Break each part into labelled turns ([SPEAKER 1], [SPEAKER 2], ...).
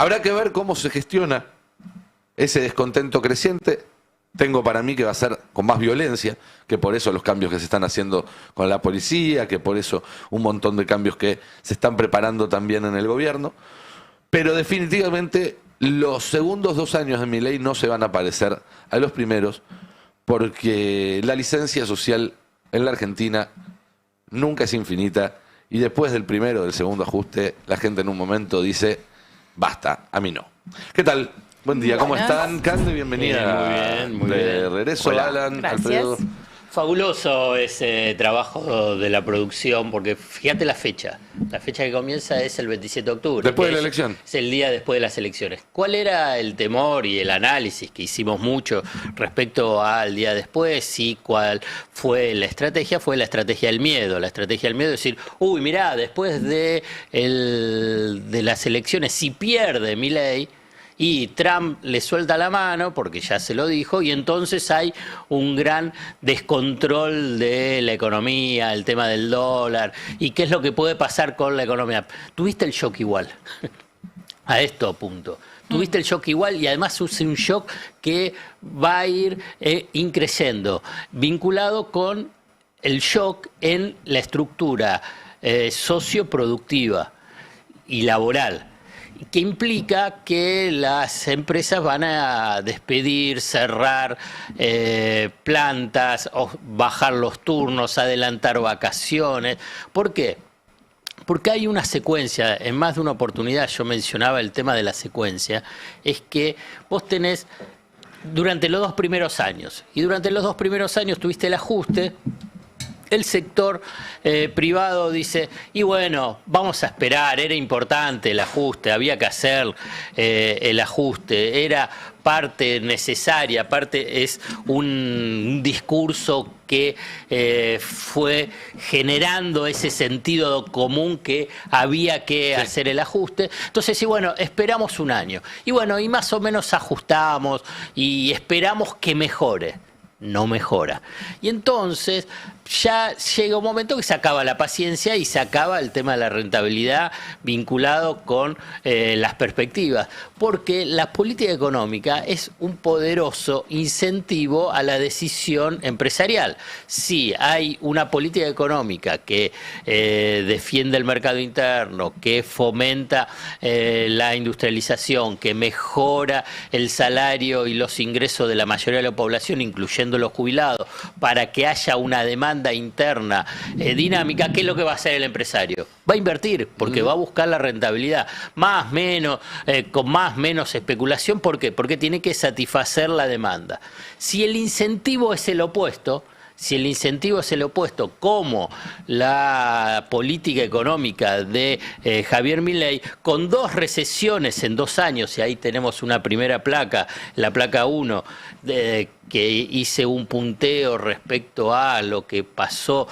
[SPEAKER 1] Habrá que ver cómo se gestiona ese descontento creciente. Tengo para mí que va a ser con más violencia, que por eso los cambios que se están haciendo con la policía, que por eso un montón de cambios que se están preparando también en el gobierno. Pero definitivamente los segundos 2 años de Milei no se van a parecer a los primeros, porque la licencia social en la Argentina nunca es infinita, y después del primero o del segundo ajuste, la gente en un momento dice, basta, a mí no. ¿Qué tal? Buen día, ¿cómo están? Cande, bienvenida.
[SPEAKER 2] Muy bien.
[SPEAKER 1] De regreso,
[SPEAKER 2] Hola.
[SPEAKER 1] Alan,
[SPEAKER 3] Gracias.
[SPEAKER 1] Alfredo.
[SPEAKER 2] Fabuloso ese trabajo de la producción, porque fíjate la fecha. La fecha que comienza es el 27 de octubre.
[SPEAKER 1] Después de la elección.
[SPEAKER 2] Es el día después de las elecciones. ¿Cuál era el temor y el análisis que hicimos mucho respecto al día después y cuál fue la estrategia? Fue la estrategia del miedo. La estrategia del miedo es decir, uy, mirá, después de las elecciones, si pierde Milei, y Trump le suelta la mano, porque ya se lo dijo, y entonces hay un gran descontrol de la economía, el tema del dólar, y qué es lo que puede pasar con la economía. Tuviste el shock igual, a esto punto. Tuviste el shock igual y además es un shock que va a ir increciendo, vinculado con el shock en la estructura socioproductiva y laboral, que implica que las empresas van a despedir, cerrar plantas, o bajar los turnos, adelantar vacaciones. ¿Por qué? Porque hay una secuencia, en más de una oportunidad yo mencionaba el tema de la secuencia, es que vos tenés durante los 2 primeros años, y durante los 2 primeros años tuviste el ajuste. El sector privado dice, y bueno, vamos a esperar, era importante el ajuste, había que hacer el ajuste, era parte necesaria, parte es un discurso que fue generando ese sentido común que había que hacer el ajuste. Entonces, y bueno, esperamos un año. Y bueno, y más o menos ajustamos y esperamos que mejore. No mejora. Y entonces ya llega un momento que se acaba la paciencia y se acaba el tema de la rentabilidad vinculado con las perspectivas, porque la política económica es un poderoso incentivo a la decisión empresarial. Si hay una política económica que defiende el mercado interno, que fomenta la industrialización, que mejora el salario y los ingresos de la mayoría de la población, incluyendo los jubilados, para que haya una demanda interna dinámica, ¿qué es lo que va a hacer el empresario? Va a invertir, porque va a buscar la rentabilidad, más, menos, con más, menos especulación. ¿Por qué? Porque tiene que satisfacer la demanda. Si el incentivo es el opuesto, como la política económica de Javier Milei, con 2 recesiones en 2 años, y ahí tenemos una primera placa, la placa 1, que hice un punteo respecto a lo que pasó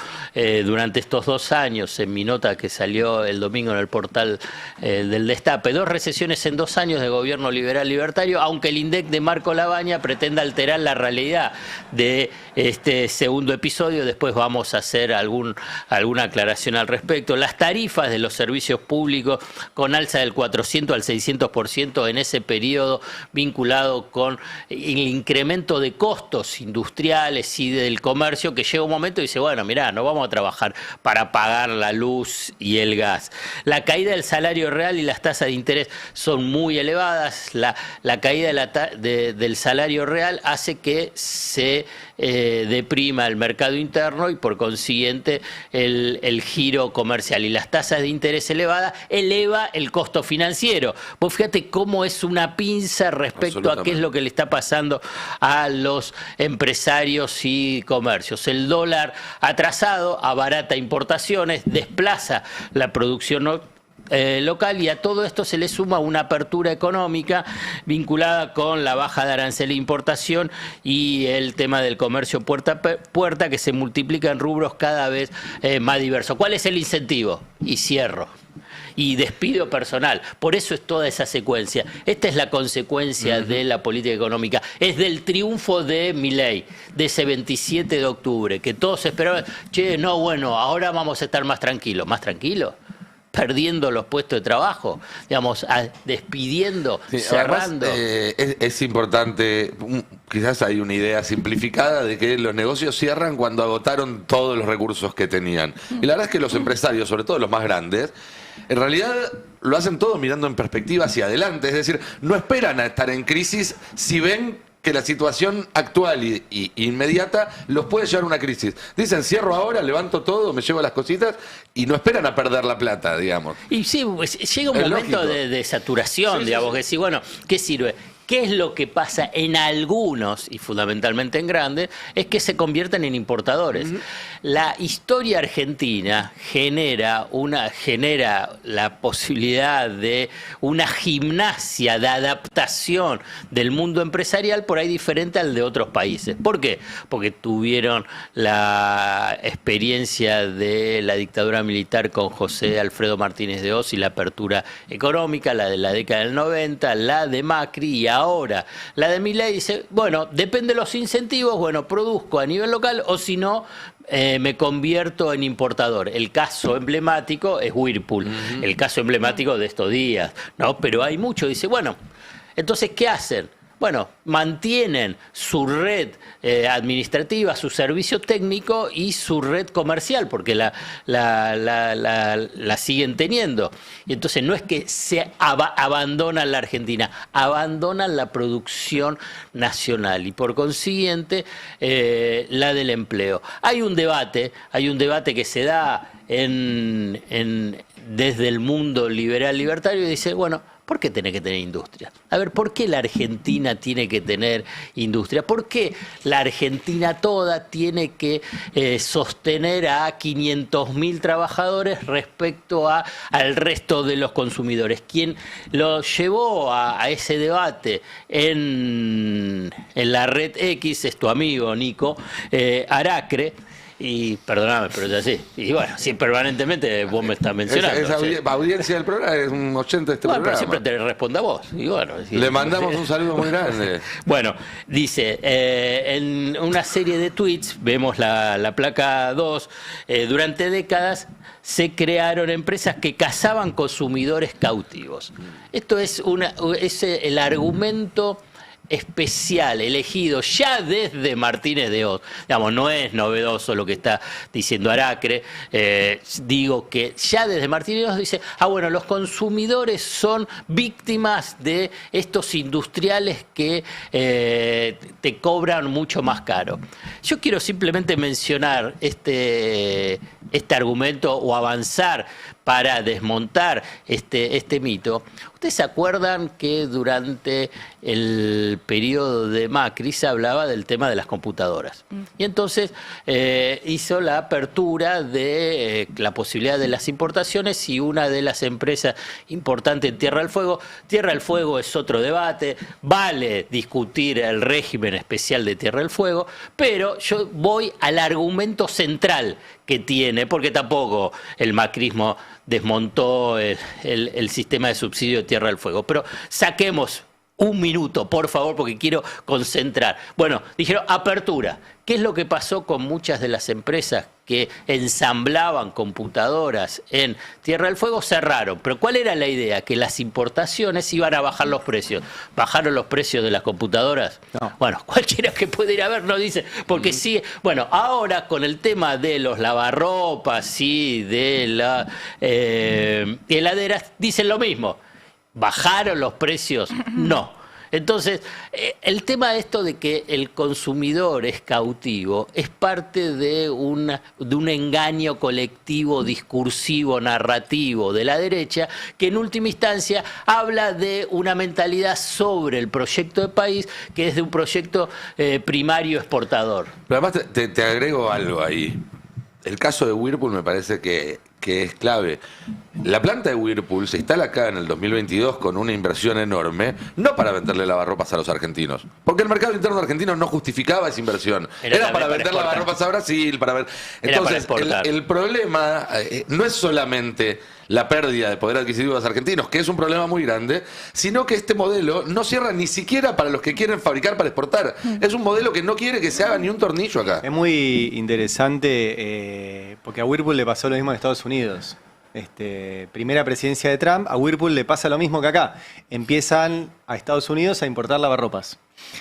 [SPEAKER 2] durante estos 2 años en mi nota que salió el domingo en el portal del Destape. 2 recesiones en 2 años de gobierno liberal libertario, aunque el INDEC de Marco Labaña pretenda alterar la realidad de este segundo episodio. Después vamos a hacer alguna aclaración al respecto. Las tarifas de los servicios públicos con alza del 400 al 600% en ese periodo, vinculado con el incremento de costos industriales y del comercio, que llega un momento y dice, bueno, mirá, no vamos a trabajar para pagar la luz y el gas. La caída del salario real y las tasas de interés son muy elevadas. La caída del salario real hace que se deprima el mercado interno y por consiguiente el giro comercial, y las tasas de interés elevadas eleva el costo financiero. Vos fíjate cómo es una pinza respecto a qué es lo que le está pasando a los empresarios y comercios. El dólar atrasado abarata importaciones, desplaza la producción local, y a todo esto se le suma una apertura económica vinculada con la baja de arancel de importación y el tema del comercio puerta a puerta, que se multiplica en rubros cada vez más diversos. ¿Cuál es el incentivo? Y cierro. Y despido personal. Por eso es toda esa secuencia. Esta es la consecuencia de la política económica. Es del triunfo de Milei, de ese 27 de octubre, que todos esperaban, che, no, bueno, ahora vamos a estar más tranquilos. ¿Más tranquilos? perdiendo los puestos de trabajo, digamos, despidiendo,
[SPEAKER 1] Sí,
[SPEAKER 2] cerrando.
[SPEAKER 1] además, es importante, quizás hay una idea simplificada de que los negocios cierran cuando agotaron todos los recursos que tenían. Y la verdad es que los empresarios, sobre todo los más grandes, en realidad lo hacen todo mirando en perspectiva hacia adelante. Es decir, no esperan a estar en crisis si ven que la situación actual y inmediata los puede llevar a una crisis. Dicen, cierro ahora, levanto todo, me llevo las cositas y no esperan a perder la plata, digamos.
[SPEAKER 2] Y sí, pues, llega un
[SPEAKER 1] Es
[SPEAKER 2] momento
[SPEAKER 1] lógico.
[SPEAKER 2] de saturación,
[SPEAKER 1] Sí, sí,
[SPEAKER 2] digamos,
[SPEAKER 1] sí.
[SPEAKER 2] que sí, bueno, ¿qué sirve? ¿Qué es lo que pasa en algunos, y fundamentalmente en grandes, es que se convierten en importadores? La historia argentina genera la posibilidad de una gimnasia de adaptación del mundo empresarial por ahí diferente al de otros países. ¿Por qué? Porque tuvieron la experiencia de la dictadura militar con José Alfredo Martínez de Oz y la apertura económica, la de la década del 90, la de Macri y ahora la de Milei. Dice, bueno, depende de los incentivos, bueno, produzco a nivel local o si no, me convierto en importador. El caso emblemático es Whirlpool, el caso emblemático de estos días, ¿no? Pero hay mucho, dice, bueno, entonces, ¿qué hacen? Bueno, mantienen su red administrativa, su servicio técnico y su red comercial, porque la siguen teniendo. Y entonces no es que se abandonan la Argentina, abandonan la producción nacional y por consiguiente la del empleo. Hay un debate que se da desde el mundo liberal libertario y dice, bueno, ¿por qué tiene que tener industria? A ver, ¿por qué la Argentina tiene que tener industria? ¿Por qué la Argentina toda tiene que sostener a 500.000 trabajadores respecto al resto de los consumidores? Quien lo llevó a ese debate en la red X es tu amigo Nico Aracre. Y perdóname, pero es así. Y bueno, sí, permanentemente vos me estás mencionando.
[SPEAKER 1] Esa
[SPEAKER 2] ¿sí?
[SPEAKER 1] audiencia del programa es un 80 de este
[SPEAKER 2] Bueno, pero
[SPEAKER 1] programa.
[SPEAKER 2] siempre te respondo a vos. Y bueno, sí,
[SPEAKER 1] Le mandamos un saludo muy grande.
[SPEAKER 2] Bueno, dice, en una serie de tweets, vemos la placa 2, durante décadas se crearon empresas que cazaban consumidores cautivos. Esto es el argumento especial, elegido ya desde Martínez de Oz. Digamos, no es novedoso lo que está diciendo Aracre. Digo que ya desde Martínez de Oz dice, bueno, los consumidores son víctimas de estos industriales que te cobran mucho más caro. Yo quiero simplemente mencionar este argumento o avanzar para desmontar este mito. ¿Ustedes se acuerdan que durante el periodo de Macri se hablaba del tema de las computadoras? Y entonces hizo la apertura de la posibilidad de las importaciones y una de las empresas importantes en Tierra del Fuego. Tierra del Fuego es otro debate, vale discutir el régimen especial de Tierra del Fuego, pero yo voy al argumento central que tiene, porque tampoco el macrismo desmontó el sistema de subsidio de Tierra del Fuego. Pero saquemos un minuto, por favor, porque quiero concentrar. Bueno, dijeron apertura. ¿Qué es lo que pasó con muchas de las empresas que ensamblaban computadoras en Tierra del Fuego? Cerraron. Pero ¿cuál era la idea? Que las importaciones iban a bajar los precios. ¿Bajaron los precios de las computadoras? No. Bueno, cualquiera que pueda ir a ver no dice, porque sí. Bueno, ahora con el tema de los lavarropas y de las heladeras, dicen lo mismo. ¿Bajaron los precios? No. Entonces, el tema de esto de que el consumidor es cautivo es parte de un engaño colectivo, discursivo, narrativo de la derecha, que en última instancia habla de una mentalidad sobre el proyecto de país, que es de un proyecto primario exportador.
[SPEAKER 1] Pero además te agrego algo ahí. El caso de Whirlpool me parece que es clave. La planta de Whirlpool se instala acá en el 2022 con una inversión enorme, no para venderle lavarropas a los argentinos, porque el mercado interno argentino no justificaba esa inversión. Era para vender lavarropas a Brasil, para ver. Entonces, el problema no es solamente la pérdida de poder adquisitivo de los argentinos, que es un problema muy grande, sino que este modelo no cierra ni siquiera para los que quieren fabricar para exportar. Es un modelo que no quiere que se haga ni un tornillo acá.
[SPEAKER 3] Es muy interesante porque a Whirlpool le pasó lo mismo en Estados Unidos. primera presidencia de Trump, a Whirlpool le pasa lo mismo que acá. Empiezan a Estados Unidos a importar lavarropas.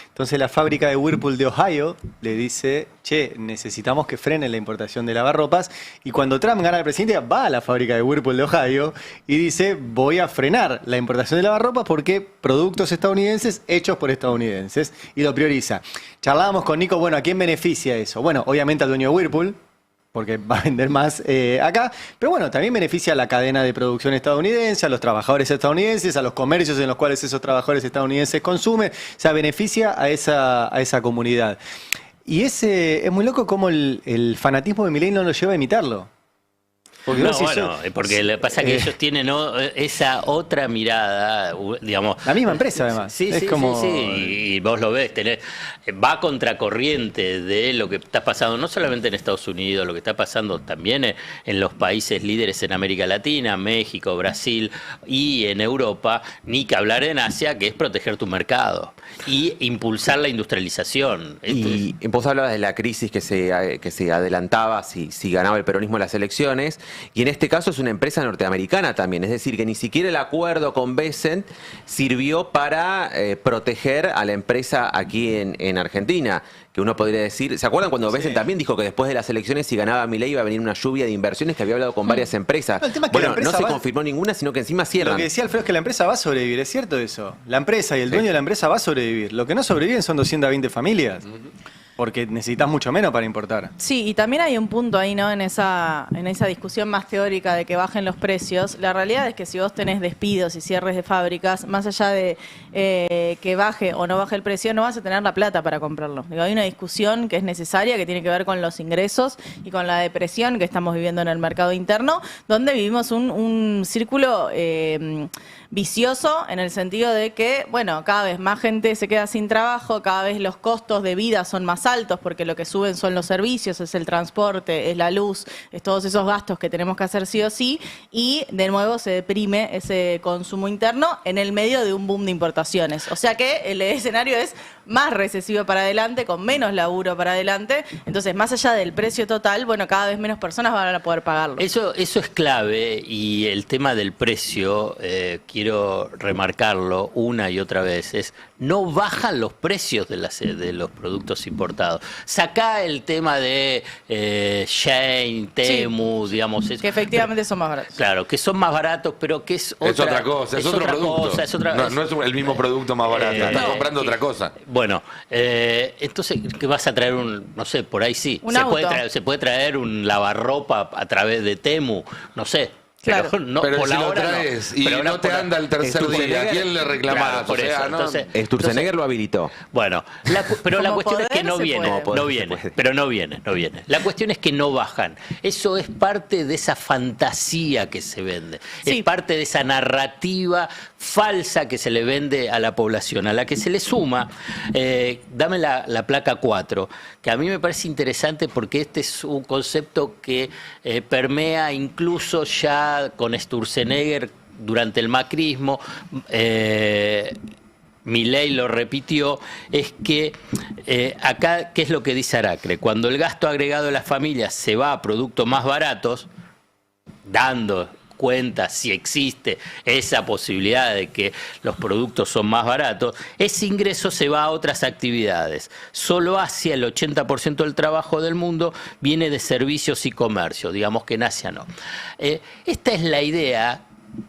[SPEAKER 3] Entonces la fábrica de Whirlpool de Ohio le dice, che, necesitamos que frenen la importación de lavarropas. Y cuando Trump gana la presidencia, va a la fábrica de Whirlpool de Ohio y dice, voy a frenar la importación de lavarropas porque productos estadounidenses hechos por estadounidenses. Y lo prioriza. Charlábamos con Nico, bueno, ¿a quién beneficia eso? Bueno, obviamente al dueño de Whirlpool, porque va a vender más acá, pero bueno, también beneficia a la cadena de producción estadounidense, a los trabajadores estadounidenses, a los comercios en los cuales esos trabajadores estadounidenses consumen, o sea, beneficia a esa comunidad. Y es muy loco cómo el fanatismo de Milei no lo lleva a imitarlo.
[SPEAKER 2] Porque no, bueno, porque lo que pasa es que ellos tienen esa otra mirada, digamos.
[SPEAKER 3] La misma empresa, además.
[SPEAKER 2] Sí,
[SPEAKER 3] es
[SPEAKER 2] sí,
[SPEAKER 3] como...
[SPEAKER 2] sí, y vos lo ves, va a contracorriente de lo que está pasando, no solamente en Estados Unidos, lo que está pasando también en los países líderes en América Latina, México, Brasil y en Europa, ni que hablar en Asia, que es proteger tu mercado y impulsar la industrialización.
[SPEAKER 4] Y vos hablabas de la crisis que se adelantaba si ganaba el peronismo en las elecciones. Y en este caso es una empresa norteamericana también, es decir, que ni siquiera el acuerdo con Bessent sirvió para proteger a la empresa aquí en Argentina, que uno podría decir, ¿se acuerdan cuando Bessent también dijo que después de las elecciones si ganaba Milei iba a venir una lluvia de inversiones, que había hablado con varias empresas?
[SPEAKER 3] No, el tema es que la empresa
[SPEAKER 4] no se confirmó ninguna, sino que encima cierran.
[SPEAKER 3] Lo que decía Alfredo es que la empresa va a sobrevivir, ¿es cierto eso? La empresa y el dueño de la empresa va a sobrevivir. Lo que no sobreviven son 220 familias. Porque necesitas mucho menos para importar.
[SPEAKER 5] Sí, y también hay un punto ahí, ¿no? En esa discusión más teórica de que bajen los precios. La realidad es que si vos tenés despidos y cierres de fábricas, más allá de que baje o no baje el precio, no vas a tener la plata para comprarlo. Digo, hay una discusión que es necesaria, que tiene que ver con los ingresos y con la depresión que estamos viviendo en el mercado interno, donde vivimos un círculo vicioso en el sentido de que, bueno, cada vez más gente se queda sin trabajo, cada vez los costos de vida son más altos porque lo que suben son los servicios, es el transporte, es la luz, es todos esos gastos que tenemos que hacer sí o sí, y de nuevo se deprime ese consumo interno en el medio de un boom de importaciones. O sea que el escenario es más recesivo para adelante, con menos laburo para adelante, entonces más allá del precio total, bueno, cada vez menos personas van a poder pagarlo.
[SPEAKER 2] Eso es clave, y el tema del precio, quiero remarcarlo una y otra vez, es no bajan los precios de los productos importados. Sacá el tema de Shein, Temu, digamos.
[SPEAKER 5] Que efectivamente son más baratos.
[SPEAKER 2] Claro, que son más baratos, pero que es otra
[SPEAKER 1] cosa, es otro producto. No es el mismo producto más barato, estás comprando otra cosa.
[SPEAKER 2] Bueno, entonces, ¿qué vas a traer no sé, por ahí sí. Se puede traer un lavarropa a través de Temu, no sé.
[SPEAKER 5] Claro.
[SPEAKER 1] Pero si lo traes y no te anda el tercer día, ¿a quién le reclamás?
[SPEAKER 2] Claro, entonces,
[SPEAKER 4] Sturzenegger lo habilitó.
[SPEAKER 2] Bueno, pero la cuestión es que no viene,
[SPEAKER 4] puede.
[SPEAKER 2] pero no viene. La cuestión es que no bajan. Eso es parte de esa fantasía que se vende. Sí. Es parte de esa narrativa falsa que se le vende a la población, a la que se le suma, dame la placa 4, que a mí me parece interesante porque este es un concepto que permea incluso ya con Sturzenegger durante el macrismo, Milei lo repitió, es que acá, ¿qué es lo que dice Aracre? Cuando el gasto agregado de las familias se va a productos más baratos, dando cuenta si existe esa posibilidad de que los productos son más baratos, ese ingreso se va a otras actividades. Solo Asia, el 80% del trabajo del mundo viene de servicios y comercio, digamos que en Asia no. Esta es la idea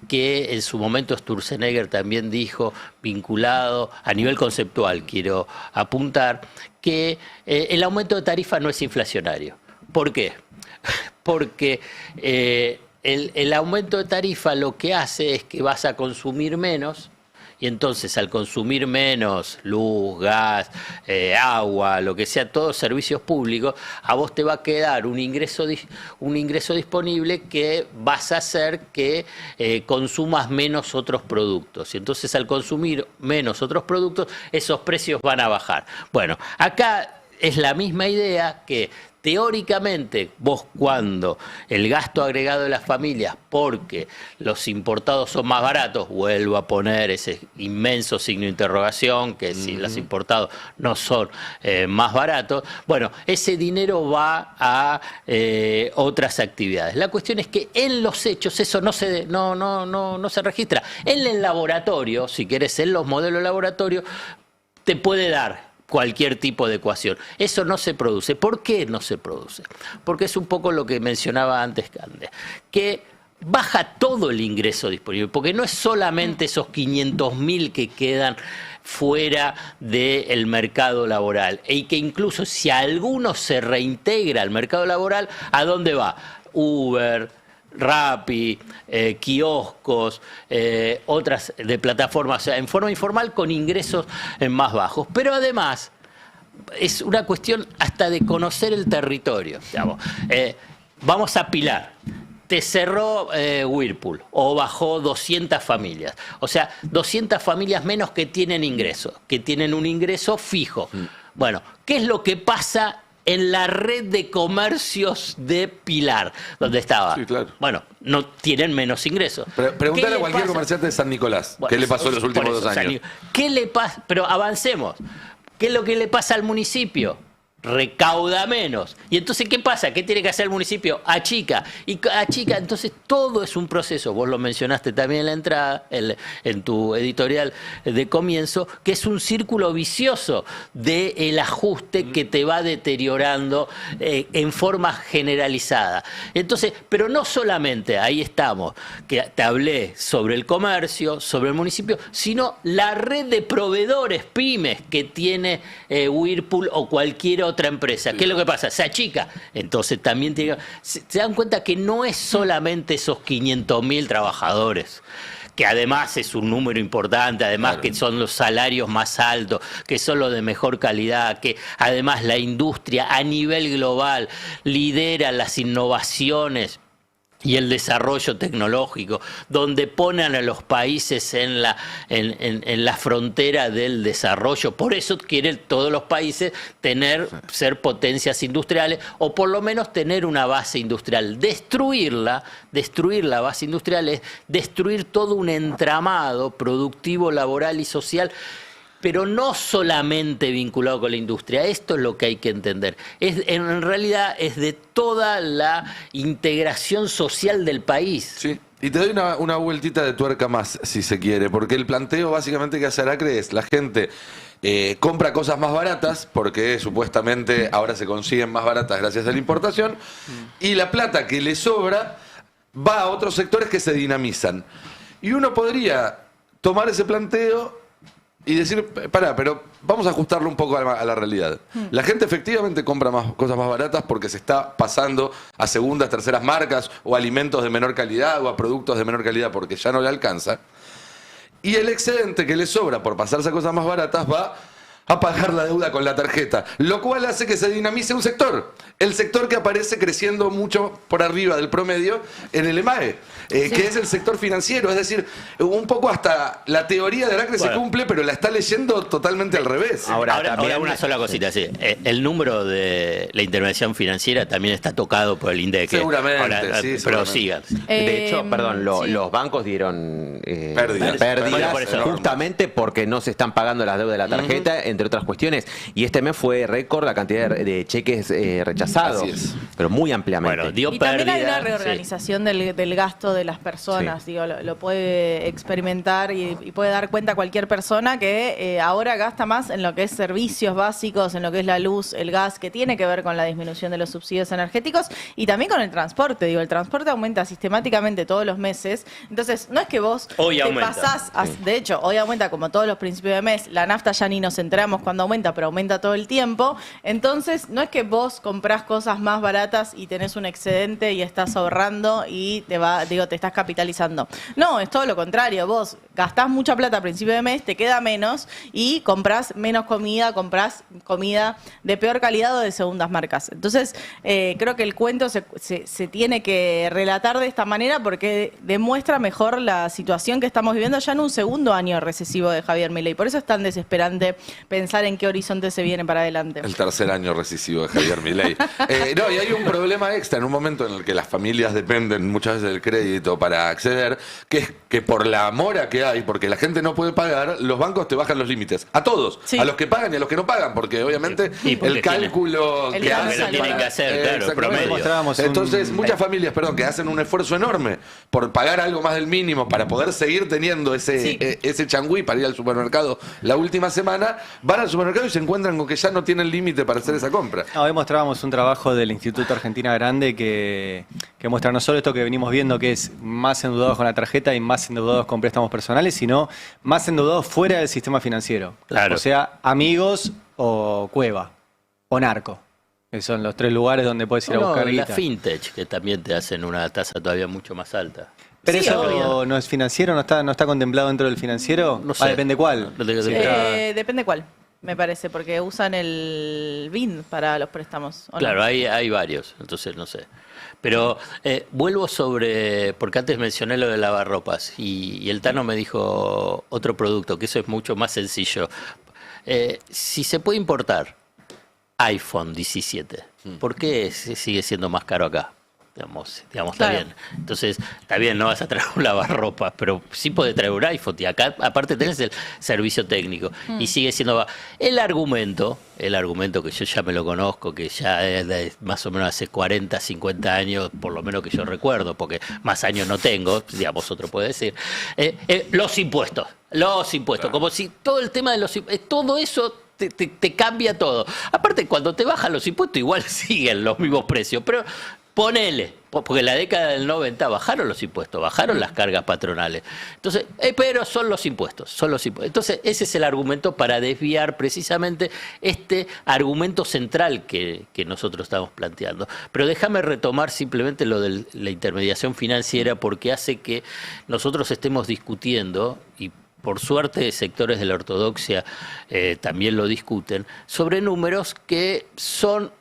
[SPEAKER 2] que en su momento Sturzenegger también dijo, vinculado a nivel conceptual, quiero apuntar, que el aumento de tarifa no es inflacionario. ¿Por qué? Porque el aumento de tarifa lo que hace es que vas a consumir menos, y entonces al consumir menos luz, gas, agua, lo que sea, todos servicios públicos, a vos te va a quedar un ingreso disponible que vas a hacer que consumas menos otros productos. Y entonces al consumir menos otros productos, esos precios van a bajar. Bueno, acá es la misma idea que teóricamente vos cuando el gasto agregado de las familias, porque los importados son más baratos, vuelvo a poner ese inmenso signo de interrogación, que si los importados no son más baratos, bueno, ese dinero va a otras actividades. La cuestión es que en los hechos eso no se registra. En el laboratorio, si querés, en los modelos de laboratorio, te puede dar cualquier tipo de ecuación. Eso no se produce. ¿Por qué no se produce? Porque es un poco lo que mencionaba antes Cande, que baja todo el ingreso disponible, porque no es solamente esos 500.000 que quedan fuera del mercado laboral, y que incluso si alguno se reintegra al mercado laboral, ¿a dónde va? Uber, Rappi, kioscos, otras de plataformas, o sea, en forma informal con ingresos más bajos. Pero además es una cuestión hasta de conocer el territorio. Digamos. Vamos a Pilar. Te cerró Whirlpool o bajó 200 familias. O sea, 200 familias menos que tienen ingresos, que tienen un ingreso fijo. Bueno, ¿qué es lo que pasa en la red de comercios de Pilar, donde estaba?
[SPEAKER 1] Sí, claro.
[SPEAKER 2] Bueno, no tienen menos ingresos.
[SPEAKER 1] Preguntale a cualquier comerciante de San Nicolás,
[SPEAKER 2] bueno,
[SPEAKER 1] ¿qué le pasó en los
[SPEAKER 2] por
[SPEAKER 1] últimos
[SPEAKER 2] eso,
[SPEAKER 1] 2 años?
[SPEAKER 2] ¿Qué le pasa? Pero avancemos. ¿Qué es lo que le pasa al municipio? Recauda menos. ¿Y entonces qué pasa? ¿Qué tiene que hacer el municipio? Achica. Y achica. Entonces todo es un proceso. Vos lo mencionaste también en la entrada, en tu editorial de comienzo, que es un círculo vicioso del ajuste que te va deteriorando en forma generalizada. Entonces, pero no solamente ahí estamos, que te hablé sobre el comercio, sobre el municipio, sino la red de proveedores pymes que tiene Whirlpool o cualquier otra empresa. ¿Qué es lo que pasa? Se achica. Entonces también se dan cuenta que no es solamente esos 500.000 trabajadores, que además es un número importante, además que son los salarios más altos, que son los de mejor calidad, que además la industria a nivel global lidera las innovaciones y el desarrollo tecnológico, donde ponen a los países en la frontera del desarrollo. Por eso quieren todos los países ser potencias industriales, o por lo menos tener una base industrial. Destruir la base industrial es destruir todo un entramado productivo, laboral y social, pero no solamente vinculado con la industria. Esto es lo que hay que entender. En realidad es de toda la integración social del país.
[SPEAKER 1] Sí. Y te doy una vueltita de tuerca más, si se quiere, porque el planteo básicamente que hace Aracre es: la gente compra cosas más baratas, porque supuestamente ahora se consiguen más baratas gracias a la importación, y la plata que le sobra va a otros sectores que se dinamizan. Y uno podría tomar ese planteo y decir, pero vamos a ajustarlo un poco a la realidad. La gente efectivamente compra cosas más baratas porque se está pasando a segundas, terceras marcas, o alimentos de menor calidad, o a productos de menor calidad porque ya no le alcanza. Y el excedente que le sobra por pasarse a cosas más baratas va a pagar la deuda con la tarjeta, lo cual hace que se dinamice un sector. El sector que aparece creciendo mucho por arriba del promedio en el EMAE, que es el sector financiero. Es decir, un poco hasta la teoría de Aracre se cumple, pero la está leyendo totalmente al revés.
[SPEAKER 2] Ahora una sola cosita, sí. El número de la intervención financiera también está tocado por el INDEC.
[SPEAKER 1] Seguramente,
[SPEAKER 2] ahora,
[SPEAKER 1] sí.
[SPEAKER 2] Pero sigan.
[SPEAKER 4] De hecho, perdón,
[SPEAKER 5] sí.
[SPEAKER 4] los bancos dieron
[SPEAKER 1] Pérdidas
[SPEAKER 2] por eso,
[SPEAKER 4] justamente porque no se están pagando las deudas de la tarjeta, entre otras cuestiones. Y este mes fue récord la cantidad de cheques rechazados,
[SPEAKER 1] Así es.
[SPEAKER 4] pero muy ampliamente.
[SPEAKER 2] Bueno, dio
[SPEAKER 5] Y también hay una
[SPEAKER 2] pérdida,
[SPEAKER 5] reorganización del gasto de las personas.
[SPEAKER 4] Sí.
[SPEAKER 5] Digo, lo puede experimentar y puede dar cuenta cualquier persona que ahora gasta más en lo que es servicios básicos, en lo que es la luz, el gas, que tiene que ver con la disminución de los subsidios energéticos, y también con el transporte. Digo, el transporte aumenta sistemáticamente todos los meses. Entonces, no es que vos
[SPEAKER 2] Hoy
[SPEAKER 5] te
[SPEAKER 2] aumenta.
[SPEAKER 5] pasás, de hecho, hoy aumenta como todos los principios de mes. La nafta ya ni nos enteramos cuando aumenta, pero aumenta todo el tiempo. Entonces, no es que vos comprás cosas más baratas y tenés un excedente y estás ahorrando y te estás capitalizando. No, es todo lo contrario. Vos gastás mucha plata a principio de mes, te queda menos y comprás menos comida, comprás comida de peor calidad o de segundas marcas. Entonces, creo que el cuento se tiene que relatar de esta manera porque demuestra mejor la situación que estamos viviendo ya en un segundo año recesivo de Javier Milei. Por eso es tan desesperante pensar pensar en qué horizonte se viene para adelante.
[SPEAKER 1] El tercer año recesivo de Javier Milei. No, y hay un problema extra en un momento en el que las familias dependen muchas veces del crédito para acceder, que es que por la mora que hay, porque la gente no puede pagar, los bancos te bajan los límites. A todos,
[SPEAKER 5] Sí.
[SPEAKER 1] a los que pagan y a los que no pagan, porque obviamente
[SPEAKER 2] Y porque
[SPEAKER 1] el cálculo
[SPEAKER 5] El
[SPEAKER 1] que
[SPEAKER 5] cálculo
[SPEAKER 1] hacen
[SPEAKER 5] que
[SPEAKER 2] tienen que hacer, claro,
[SPEAKER 1] exactamente.
[SPEAKER 2] promedio.
[SPEAKER 3] Mostrábamos
[SPEAKER 1] Entonces, muchas familias, que hacen un esfuerzo enorme por pagar algo más del mínimo para poder seguir teniendo ese changüí para ir al supermercado la última semana, van al supermercado y se encuentran con que ya no tienen límite para hacer esa compra.
[SPEAKER 3] No, hoy mostrábamos un trabajo del Instituto Argentina Grande que muestra no solo esto que venimos viendo, que es más endeudados con la tarjeta y más endeudados con préstamos personales, sino más endeudados fuera del sistema financiero.
[SPEAKER 2] Claro.
[SPEAKER 3] O sea, amigos o cueva o narco. Que son los 3 lugares donde puedes ir a buscar
[SPEAKER 2] la
[SPEAKER 3] guita.
[SPEAKER 2] fintech, que también te hacen una tasa todavía mucho más alta.
[SPEAKER 3] Pero
[SPEAKER 5] Sí,
[SPEAKER 3] eso
[SPEAKER 5] obvio.
[SPEAKER 3] no es financiero, no está contemplado dentro del financiero.
[SPEAKER 2] No sé.
[SPEAKER 3] Depende cuál.
[SPEAKER 2] No tengo
[SPEAKER 3] Sí,
[SPEAKER 2] idea.
[SPEAKER 3] está-
[SPEAKER 5] Depende cuál, me parece, porque usan el BIN para los préstamos. ¿o no?
[SPEAKER 2] Claro, hay varios, entonces no sé. Pero vuelvo porque antes mencioné lo de lavarropas y el Tano me dijo otro producto, que eso es mucho más sencillo. Si se puede importar iPhone 17, ¿por qué sigue siendo más caro acá? Digamos, está
[SPEAKER 5] Claro.
[SPEAKER 2] bien. Entonces, está bien, no vas a traer un lavarropas, pero sí puedes traer un iPhone. Y acá, aparte, tenés el servicio técnico. Y sigue siendo... El argumento que yo ya me lo conozco, que ya es de más o menos hace 40, 50 años, por lo menos que yo recuerdo, porque más años no tengo, digamos, otro puede decir. Los impuestos. Como si todo el tema de los impuestos, todo eso... Te cambia todo. Aparte, cuando te bajan los impuestos, igual siguen los mismos precios, pero ponele, porque en la década del 90 bajaron los impuestos, bajaron las cargas patronales. Entonces, pero son los impuestos. Entonces, ese es el argumento para desviar precisamente este argumento central que nosotros estamos planteando. Pero déjame retomar simplemente lo de la intermediación financiera, porque hace que nosotros estemos discutiendo, y por suerte sectores de la ortodoxia también lo discuten, sobre números que son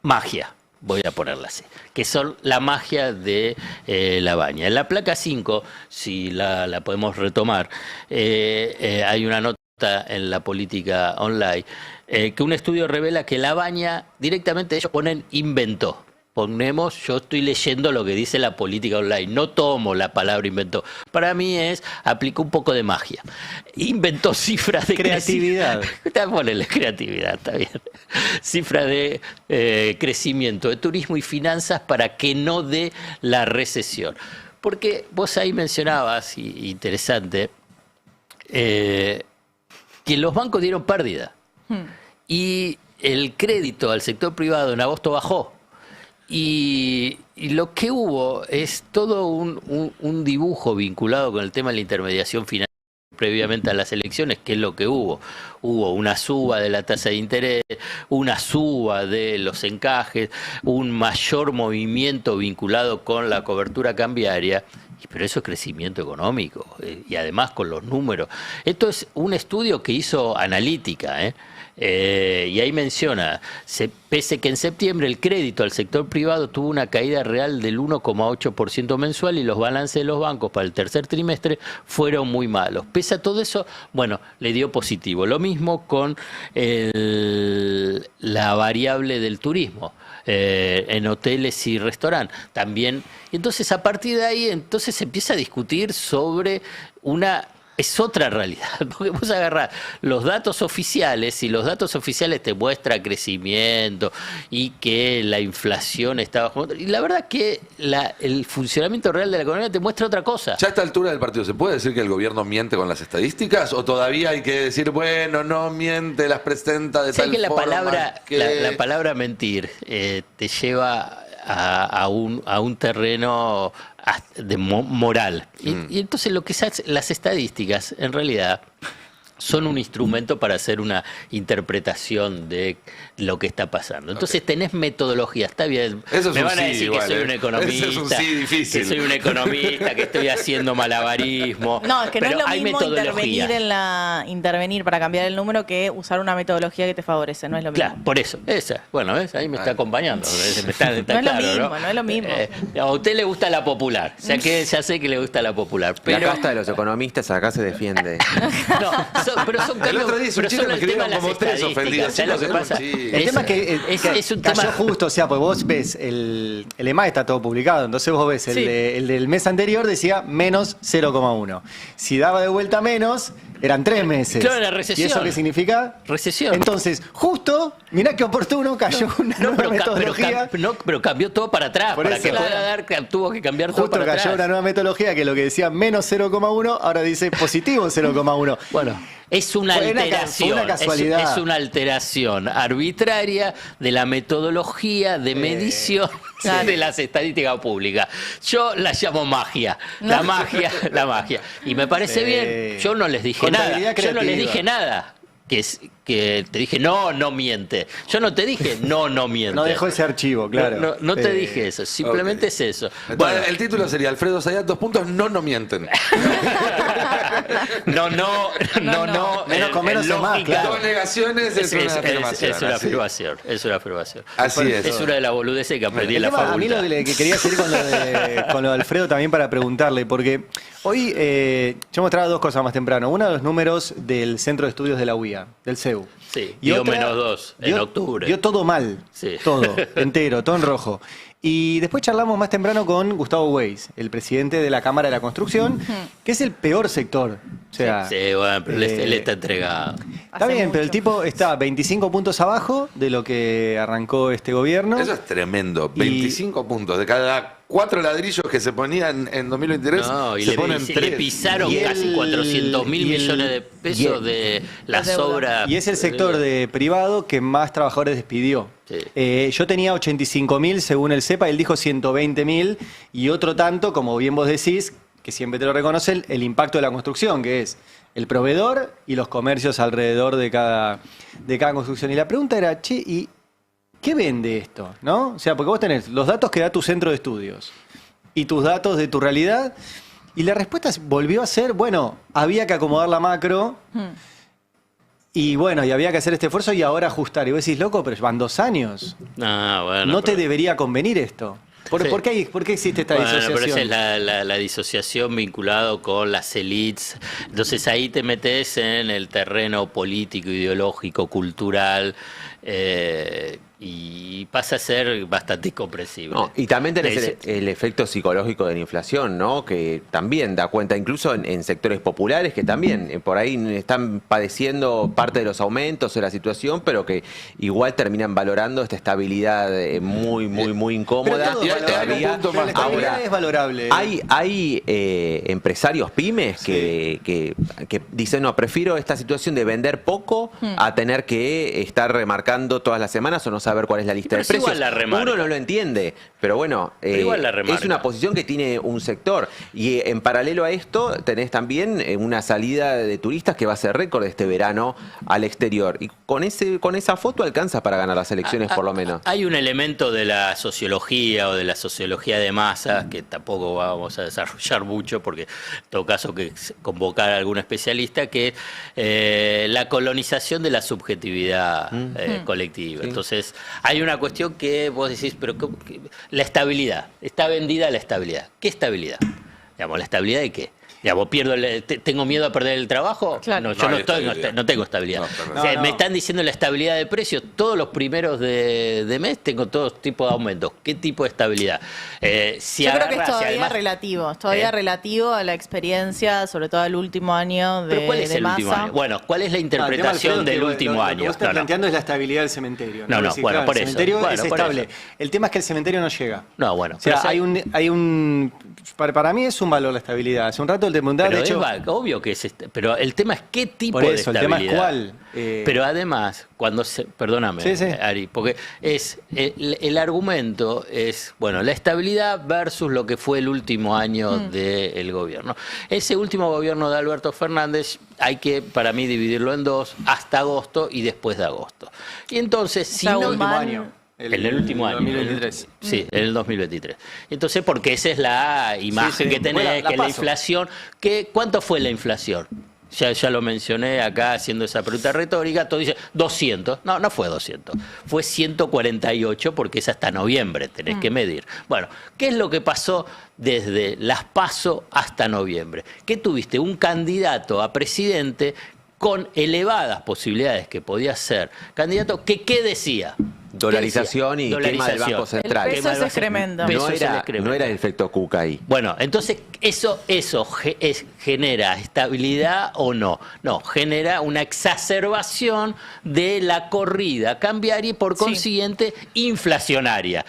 [SPEAKER 2] magia, voy a ponerla así, que son la magia de la baña. En la placa 5, si la podemos retomar, hay una nota en la política online, que un estudio revela que la baña, directamente ellos ponen inventó. Yo estoy leyendo lo que dice la política online, no tomo la palabra inventó. Para mí aplicó un poco de magia. Inventó cifras de
[SPEAKER 3] Creatividad.
[SPEAKER 2] Ponele creatividad, está bien. Cifras de crecimiento de turismo y finanzas para que no dé la recesión. Porque vos ahí mencionabas, interesante, que los bancos dieron pérdida. Y el crédito al sector privado en agosto bajó. Y lo que hubo es todo un dibujo vinculado con el tema de la intermediación financiera previamente a las elecciones, que es lo que hubo. Hubo una suba de la tasa de interés, una suba de los encajes, un mayor movimiento vinculado con la cobertura cambiaria. Pero eso es crecimiento económico y además con los números. Esto es un estudio que hizo Analítica, y ahí menciona, pese que en septiembre el crédito al sector privado tuvo una caída real del 1,8% mensual y los balances de los bancos para el tercer trimestre fueron muy malos. Pese a todo eso, bueno, le dio positivo. Lo mismo con la variable del turismo. En hoteles y restaurantes también. Y entonces a partir de ahí entonces se empieza a discutir sobre es otra realidad, porque vos agarrás los datos oficiales y los datos oficiales te muestran crecimiento y que la inflación está bajo control. Y la verdad que el funcionamiento real de la economía te muestra otra cosa.
[SPEAKER 1] Ya a esta altura del partido, ¿se puede decir que el gobierno miente con las estadísticas? ¿O todavía hay que decir, bueno, no miente, las presenta de tal
[SPEAKER 2] Sé que la
[SPEAKER 1] forma
[SPEAKER 2] palabra,
[SPEAKER 1] que...
[SPEAKER 2] la palabra mentir te lleva a un terreno moral. Y entonces lo que se hace, las estadísticas, en realidad, son un instrumento para hacer una interpretación de lo que está pasando. Entonces tenés metodología, está bien.
[SPEAKER 1] Eso es
[SPEAKER 2] Me
[SPEAKER 1] un
[SPEAKER 2] van a
[SPEAKER 1] sí
[SPEAKER 2] decir
[SPEAKER 1] igual,
[SPEAKER 2] que soy un economista,
[SPEAKER 1] Eso es un sí difícil.
[SPEAKER 2] que soy un economista, que estoy haciendo malabarismo.
[SPEAKER 5] No, es que no
[SPEAKER 2] pero
[SPEAKER 5] es lo
[SPEAKER 2] hay
[SPEAKER 5] mismo
[SPEAKER 2] metodología.
[SPEAKER 5] intervenir para cambiar el número que usar una metodología que te favorece, no es lo mismo.
[SPEAKER 2] Claro, por eso, bueno, ¿ves? Ahí me está acompañando. Está
[SPEAKER 5] No es lo
[SPEAKER 2] claro,
[SPEAKER 5] mismo, no es lo mismo.
[SPEAKER 2] A usted le gusta la popular, ya sé que le gusta la popular. Pero
[SPEAKER 4] La casta de los economistas acá se defiende.
[SPEAKER 2] no, son
[SPEAKER 1] El otro día hizo un
[SPEAKER 2] pero
[SPEAKER 1] chiste,
[SPEAKER 2] son
[SPEAKER 1] me
[SPEAKER 2] el tema
[SPEAKER 1] escribieron
[SPEAKER 2] de
[SPEAKER 1] como
[SPEAKER 2] las
[SPEAKER 1] ustedes ofendidos.
[SPEAKER 2] estadísticas. ¿Sabes lo que
[SPEAKER 1] Chicos,
[SPEAKER 2] pasa?
[SPEAKER 1] era un chiste.
[SPEAKER 3] El tema es que
[SPEAKER 2] es un
[SPEAKER 3] cayó
[SPEAKER 2] tema
[SPEAKER 3] justo, o sea, pues vos ves, el EMA está todo publicado, entonces vos ves
[SPEAKER 5] Sí.
[SPEAKER 3] el del mes anterior decía menos 0,1. Si daba de vuelta menos, eran 3 meses.
[SPEAKER 2] Claro, la recesión.
[SPEAKER 3] ¿Y eso qué significa?
[SPEAKER 2] Recesión.
[SPEAKER 3] Entonces, justo, mirá qué oportuno, cayó una nueva metodología.
[SPEAKER 2] pero cambió todo para atrás.
[SPEAKER 3] Por
[SPEAKER 2] Para
[SPEAKER 3] eso.
[SPEAKER 2] que
[SPEAKER 3] Claro.
[SPEAKER 2] pueda dar, tuvo que cambiar todo
[SPEAKER 3] Justo
[SPEAKER 2] para
[SPEAKER 3] cayó
[SPEAKER 2] atrás.
[SPEAKER 3] una nueva metodología que lo que decía menos 0,1, ahora dice positivo 0,1.
[SPEAKER 2] Bueno, es una
[SPEAKER 3] Fue
[SPEAKER 2] alteración.
[SPEAKER 3] una casualidad.
[SPEAKER 2] Es una alteración arbitraria de la metodología de medición
[SPEAKER 5] Claro.
[SPEAKER 2] de las estadísticas públicas. Yo la llamo magia. La magia. Y me parece
[SPEAKER 3] Sí.
[SPEAKER 2] bien. Yo no les dije nada.
[SPEAKER 3] Contabilidad
[SPEAKER 2] Yo no les
[SPEAKER 3] creativa.
[SPEAKER 2] dije nada. Que te dije, no miente. Yo no te dije, no miente.
[SPEAKER 3] No dejó ese archivo, claro.
[SPEAKER 2] No te dije eso. Simplemente
[SPEAKER 1] Ok.
[SPEAKER 2] es eso.
[SPEAKER 1] Entonces,
[SPEAKER 2] Bueno,
[SPEAKER 1] el título sería Alfredo Zayat, 2 puntos, no mienten.
[SPEAKER 2] no.
[SPEAKER 3] Menos con menos es más, claro.
[SPEAKER 1] Dos negaciones es una afirmación.
[SPEAKER 2] Es una
[SPEAKER 1] así.
[SPEAKER 2] afirmación. Es una afirmación.
[SPEAKER 1] Así es.
[SPEAKER 2] Es una de las boludeces que aprendí en
[SPEAKER 3] El
[SPEAKER 2] la
[SPEAKER 3] tema, a mí
[SPEAKER 2] facultad.
[SPEAKER 3] lo que quería seguir con lo de Alfredo también para preguntarle, porque hoy yo mostraba 2 cosas más temprano. Una de los números del Centro de Estudios de la UIA, del CEU.
[SPEAKER 2] Sí,
[SPEAKER 3] Y
[SPEAKER 2] dio
[SPEAKER 3] otra,
[SPEAKER 2] -2 en octubre.
[SPEAKER 3] Dio todo mal,
[SPEAKER 2] Sí.
[SPEAKER 3] todo, entero, todo en rojo. Y después charlamos más temprano con Gustavo Weiss, el presidente de la Cámara de la Construcción, que es el peor sector. O sea,
[SPEAKER 2] Sí, bueno, pero él está entregado.
[SPEAKER 3] está
[SPEAKER 5] Hace
[SPEAKER 3] bien, pero el
[SPEAKER 5] mucho.
[SPEAKER 3] tipo está 25 puntos abajo de lo que arrancó este gobierno.
[SPEAKER 1] Eso es tremendo.
[SPEAKER 3] Y-
[SPEAKER 1] 25 puntos. De cada 4 ladrillos que se ponían en 2023,
[SPEAKER 2] No, y
[SPEAKER 1] se
[SPEAKER 2] le,
[SPEAKER 1] ponen
[SPEAKER 2] le
[SPEAKER 1] 3.
[SPEAKER 2] pisaron
[SPEAKER 3] Y
[SPEAKER 2] casi
[SPEAKER 3] el-
[SPEAKER 2] 400.000
[SPEAKER 3] y el-
[SPEAKER 2] millones de pesos
[SPEAKER 3] y-
[SPEAKER 2] de las
[SPEAKER 5] deuda.
[SPEAKER 2] obras.
[SPEAKER 3] Y es el sector de privado que más trabajadores despidió.
[SPEAKER 2] Sí.
[SPEAKER 3] Yo tenía 85.000 según el CEPA, él dijo 120.000 y otro tanto, como bien vos decís, que siempre te lo reconocen, el impacto de la construcción, que es el proveedor y los comercios alrededor de cada construcción. Y la pregunta era, che, ¿y qué vende esto? ¿No? O sea, porque vos tenés los datos que da tu centro de estudios y tus datos de tu realidad, y la respuesta volvió a ser, bueno, había que acomodar la macro. Y bueno, y había que hacer este esfuerzo y ahora ajustar. Y vos decís, loco, pero van 2 años.
[SPEAKER 2] Bueno,
[SPEAKER 3] No te
[SPEAKER 2] pero-
[SPEAKER 3] debería convenir esto. ¿Por
[SPEAKER 2] Sí.
[SPEAKER 3] ¿Por qué existe esta
[SPEAKER 2] Bueno,
[SPEAKER 3] disociación?
[SPEAKER 2] pero esa es la disociación vinculado con las élites. Entonces ahí te metes en el terreno político, ideológico, cultural, y pasa a ser bastante incomprensible.
[SPEAKER 4] No, y también tenés
[SPEAKER 2] Ese-
[SPEAKER 4] el efecto psicológico de la inflación, ¿no? Que también da cuenta, incluso en sectores populares, que también por ahí están padeciendo parte de los aumentos de la situación, pero que igual terminan valorando esta estabilidad muy incómoda.
[SPEAKER 3] Pero todo
[SPEAKER 1] Y hay-
[SPEAKER 3] es valorable.
[SPEAKER 1] hay un punto
[SPEAKER 3] Pero
[SPEAKER 1] más.
[SPEAKER 3] la estabilidad
[SPEAKER 4] Ahora,
[SPEAKER 3] es valorable.
[SPEAKER 4] Hay empresarios pymes que dicen, no, prefiero esta situación de vender poco a tener que estar remarcando todas las semanas o no saber cuál es la lista
[SPEAKER 2] Pero
[SPEAKER 4] de
[SPEAKER 2] es
[SPEAKER 4] precios.
[SPEAKER 2] igual la remarca.
[SPEAKER 4] Uno no lo entiende, pero bueno,
[SPEAKER 2] Pero igual la remarca.
[SPEAKER 4] es una posición que tiene un sector. Y en paralelo a esto tenés también una salida de turistas que va a ser récord este verano al exterior. Y con esa foto alcanza para ganar las elecciones por lo menos.
[SPEAKER 2] Hay un elemento de la sociología o de la sociología de masas que tampoco vamos a desarrollar mucho porque en todo caso que convocar a algún especialista, que la colonización de la subjetividad colectiva.
[SPEAKER 4] Sí.
[SPEAKER 2] Entonces hay una cuestión que vos decís, pero la estabilidad, está vendida la estabilidad. ¿Qué estabilidad? Digamos, ¿la estabilidad de qué? Digamos, ¿tengo miedo a perder el trabajo?
[SPEAKER 5] Claro.
[SPEAKER 2] No, yo
[SPEAKER 1] No
[SPEAKER 2] no,
[SPEAKER 1] hay estabilidad.
[SPEAKER 2] no tengo estabilidad.
[SPEAKER 1] No, perdón.
[SPEAKER 2] O sea,
[SPEAKER 3] No,
[SPEAKER 2] me
[SPEAKER 3] no.
[SPEAKER 2] están diciendo la estabilidad de precios. Todos los primeros de mes tengo todo tipo de aumentos. ¿Qué tipo de estabilidad? Si
[SPEAKER 5] Yo creo que
[SPEAKER 2] agarra-
[SPEAKER 5] es
[SPEAKER 2] si
[SPEAKER 5] todavía
[SPEAKER 2] además-
[SPEAKER 5] relativo, es todavía
[SPEAKER 2] ¿Eh?
[SPEAKER 5] relativo a la experiencia, sobre todo al último año de
[SPEAKER 2] ¿Pero cuál es
[SPEAKER 5] de
[SPEAKER 2] el último
[SPEAKER 5] Massa.
[SPEAKER 2] año? Bueno, ¿cuál es la
[SPEAKER 3] Ah, el tema, Alfredo,
[SPEAKER 2] interpretación
[SPEAKER 3] que
[SPEAKER 2] del
[SPEAKER 3] lo
[SPEAKER 2] último
[SPEAKER 3] que
[SPEAKER 2] año?
[SPEAKER 3] vos estás
[SPEAKER 2] No, no.
[SPEAKER 3] planteando es la estabilidad del cementerio.
[SPEAKER 2] No, no,
[SPEAKER 3] Decís,
[SPEAKER 2] bueno,
[SPEAKER 3] claro,
[SPEAKER 2] por
[SPEAKER 3] el
[SPEAKER 2] eso.
[SPEAKER 3] cementerio
[SPEAKER 2] Bueno,
[SPEAKER 3] es
[SPEAKER 2] por
[SPEAKER 3] estable.
[SPEAKER 2] eso.
[SPEAKER 3] El tema es que el cementerio no llega.
[SPEAKER 2] No, bueno.
[SPEAKER 3] O sea,
[SPEAKER 2] pero
[SPEAKER 3] hay un para mí es un valor la estabilidad. Hace un rato te preguntaba,
[SPEAKER 2] pero
[SPEAKER 3] de hecho,
[SPEAKER 2] obvio que es pero el tema es qué tipo
[SPEAKER 3] por
[SPEAKER 2] de
[SPEAKER 3] eso, el
[SPEAKER 2] estabilidad.
[SPEAKER 3] tema es cuál.
[SPEAKER 2] Pero además, perdóname,
[SPEAKER 3] Sí, sí.
[SPEAKER 2] Ari, porque es el argumento es, bueno, la estabilidad versus lo que fue el último año del gobierno. Ese último gobierno de Alberto Fernández hay que, para mí, dividirlo en dos, hasta agosto y después de agosto. Y entonces, si
[SPEAKER 5] sea,
[SPEAKER 2] no...
[SPEAKER 5] un
[SPEAKER 3] último
[SPEAKER 5] mal-
[SPEAKER 3] año.
[SPEAKER 2] En el último año.
[SPEAKER 3] 2023.
[SPEAKER 2] Sí, en el 2023. Entonces, porque esa es la imagen
[SPEAKER 3] sí.
[SPEAKER 2] que tenés,
[SPEAKER 3] Bueno, la
[SPEAKER 2] que la
[SPEAKER 3] paso.
[SPEAKER 2] inflación, ¿cuánto fue la inflación? Ya lo mencioné acá haciendo esa pregunta retórica, todo dice 200. No fue 200, fue 148 porque es hasta noviembre, tenés que medir. Bueno, ¿qué es lo que pasó desde las PASO hasta noviembre? Que tuviste un candidato a presidente con elevadas posibilidades que podía ser candidato, ¿qué decía?
[SPEAKER 4] Dolarización y quema del Banco Central.
[SPEAKER 5] El peso es excremento.
[SPEAKER 4] No era el efecto Cuca ahí.
[SPEAKER 2] Bueno, entonces eso genera estabilidad o no. No, genera una exacerbación de la corrida cambiaria y por consiguiente inflacionaria.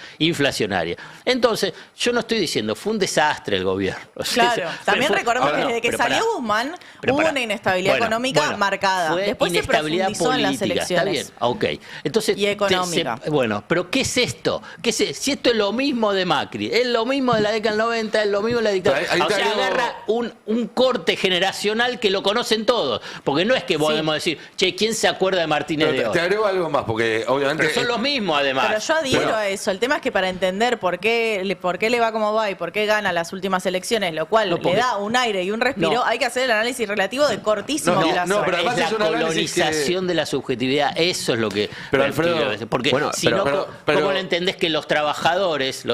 [SPEAKER 2] Entonces, yo no estoy diciendo, fue un desastre el gobierno.
[SPEAKER 5] Claro, también recordemos que desde que salió Guzmán hubo una inestabilidad económica marcada. Después se profundizó en las elecciones.
[SPEAKER 2] Está bien, ok. Entonces,
[SPEAKER 5] y económica.
[SPEAKER 2] Bueno, pero ¿qué es esto? Si esto es lo mismo de Macri, es lo mismo de la década del 90, es lo mismo de la dictadura. O sea, agarra un corte generacional que lo conocen todos. Porque no es que podemos decir, che, ¿quién se acuerda de Martínez de Oz?
[SPEAKER 1] Te agrego algo más, porque obviamente...
[SPEAKER 2] Pero son los mismos, además.
[SPEAKER 5] Pero yo adhiero a eso. El tema es que para entender por qué le va como va y por qué gana las últimas elecciones, lo cual le da un aire y un respiro, hay que hacer el análisis relativo de cortísimo plazo.
[SPEAKER 1] No, pero además
[SPEAKER 2] es la colonización de la subjetividad. Eso es lo que...
[SPEAKER 1] Pero Alfredo...
[SPEAKER 2] Porque si no, ¿cómo le entendés que los trabajadores,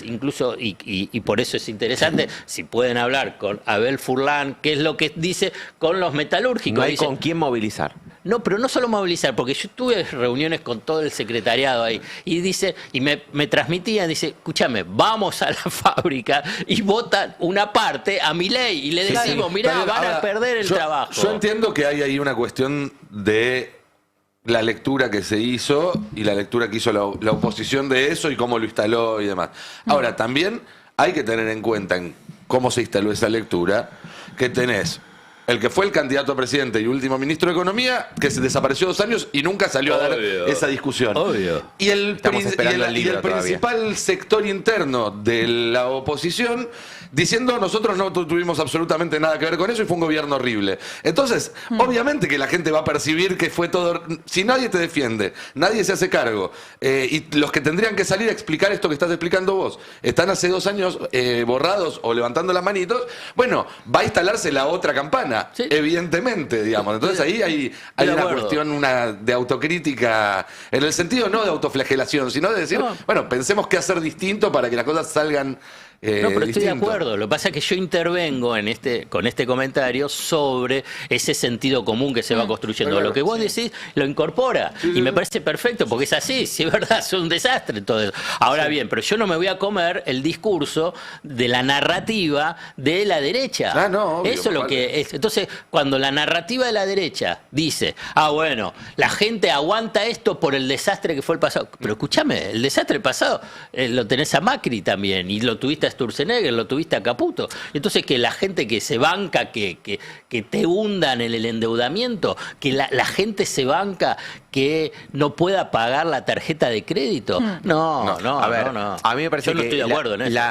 [SPEAKER 2] incluso, y por eso es interesante, si pueden hablar con Abel Furlan, qué es lo que dice con los metalúrgicos?
[SPEAKER 4] No hay con quién movilizar.
[SPEAKER 2] No, pero no solo movilizar, porque yo tuve reuniones con todo el secretariado ahí y me transmitían, dice, escúchame, vamos a la fábrica y votan una parte a Milei y le decimos, mirá, van a perder el trabajo.
[SPEAKER 1] Yo entiendo que hay ahí una cuestión de la lectura que se hizo y la lectura que hizo la oposición de eso y cómo lo instaló y demás. Ahora, también hay que tener en cuenta en cómo se instaló esa lectura, que tenés el que fue el candidato a presidente y último ministro de Economía, que se desapareció 2 años y nunca salió a dar esa discusión. Y el principal sector interno de la oposición diciendo, nosotros no tuvimos absolutamente nada que ver con eso y fue un gobierno horrible. Entonces, obviamente que la gente va a percibir que fue todo... Si nadie te defiende, nadie se hace cargo, y los que tendrían que salir a explicar esto que estás explicando vos, están hace 2 años borrados o levantando las manitos, bueno, va a instalarse la otra campana. Evidentemente, digamos. Entonces ahí hay una cuestión de autocrítica, en el sentido no de autoflagelación, sino de decir, bueno, pensemos qué hacer distinto para que las cosas salgan
[SPEAKER 2] no, pero estoy de acuerdo. Lo que pasa es que yo intervengo con este comentario sobre ese sentido común que se va construyendo. Claro, lo que vos decís lo incorpora. Y me parece perfecto, porque es así. Si es verdad, es un desastre todo eso. Ahora bien, pero yo no me voy a comer el discurso de la narrativa de la derecha.
[SPEAKER 1] No, obvio,
[SPEAKER 2] eso es lo que es. Entonces, cuando la narrativa de la derecha dice, bueno, la gente aguanta esto por el desastre que fue el pasado. Pero escúchame, el desastre pasado lo tenés a Macri también, y lo tuviste a Sturzenegger, lo tuviste a Caputo. Entonces, que la gente que se banca, que te hundan en el endeudamiento, que la gente se banca que no pueda pagar la tarjeta de crédito. No.
[SPEAKER 4] A ver, a mí me parece
[SPEAKER 2] yo no
[SPEAKER 4] que
[SPEAKER 2] estoy de acuerdo en eso.